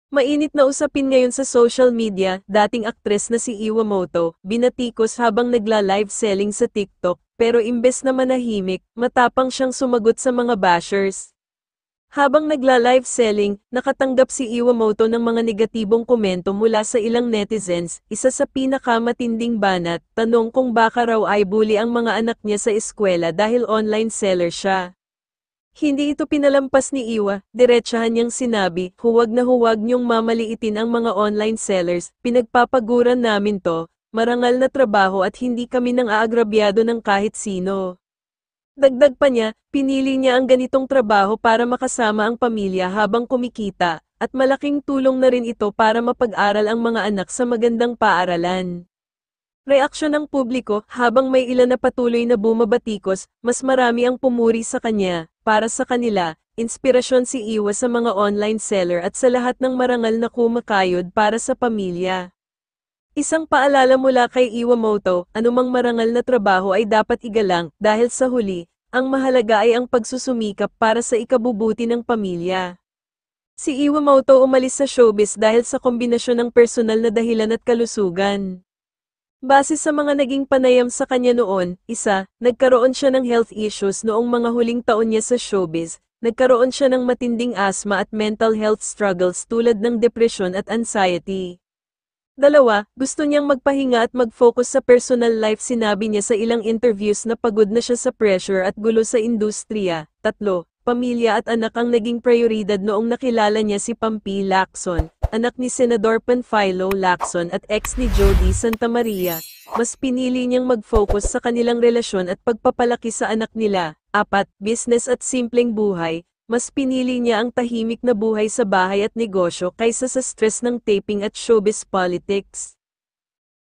Mainit na usapin ngayon sa social media, dating aktres na si Iwamoto, binatikos habang nagla-live selling sa TikTok, pero imbes na manahimik, matapang siyang sumagot sa mga bashers. Habang nagla-live selling, nakatanggap si Iwamoto ng mga negatibong komento mula sa ilang netizens, isa sa pinakamatinding banat, tanong kung baka raw ay bully ang mga anak niya sa eskwela dahil online seller siya. Hindi ito pinalampas ni Iwa, diretsahan niyang sinabi, huwag na huwag niyong mamaliitin ang mga online sellers, pinagpapaguran namin to, marangal na trabaho at hindi kami nang aagrabyado ng kahit sino. Dagdag pa niya, pinili niya ang ganitong trabaho para makasama ang pamilya habang kumikita, at malaking tulong na rin ito para mapag-aral ang mga anak sa magandang paaralan. Reaksyon ng publiko, habang may ilan na patuloy na bumabatikos, mas marami ang pumuri sa kanya. Para sa kanila, inspirasyon si Iwa sa mga online seller at sa lahat ng marangal na kumakayod para sa pamilya. Isang paalala mula kay Iwamoto, anumang marangal na trabaho ay dapat igalang, dahil sa huli, ang mahalaga ay ang pagsusumikap para sa ikabubuti ng pamilya. Si Iwamoto umalis sa showbiz dahil sa kombinasyon ng personal na dahilan at kalusugan. Base sa mga naging panayam sa kanya noon, nagkaroon siya ng health issues noong mga huling taon niya sa showbiz, nagkaroon siya ng matinding asthma at mental health struggles tulad ng depression at anxiety. Dalawa, gusto niyang magpahinga at mag-focus sa personal life. Sinabi niya sa ilang interviews na pagod na siya sa pressure at gulo sa industriya. Tatlo, pamilya at anak ang naging prioridad noong nakilala niya si Pampi Lacson, anak ni Senador Panfilo Lacson at ex ni Jody Santa Maria. Mas pinili niyang mag-focus sa kanilang relasyon at pagpapalaki sa anak nila. Apat, business at simpleng buhay. Mas pinili niya ang tahimik na buhay sa bahay at negosyo kaysa sa stress ng taping at showbiz politics.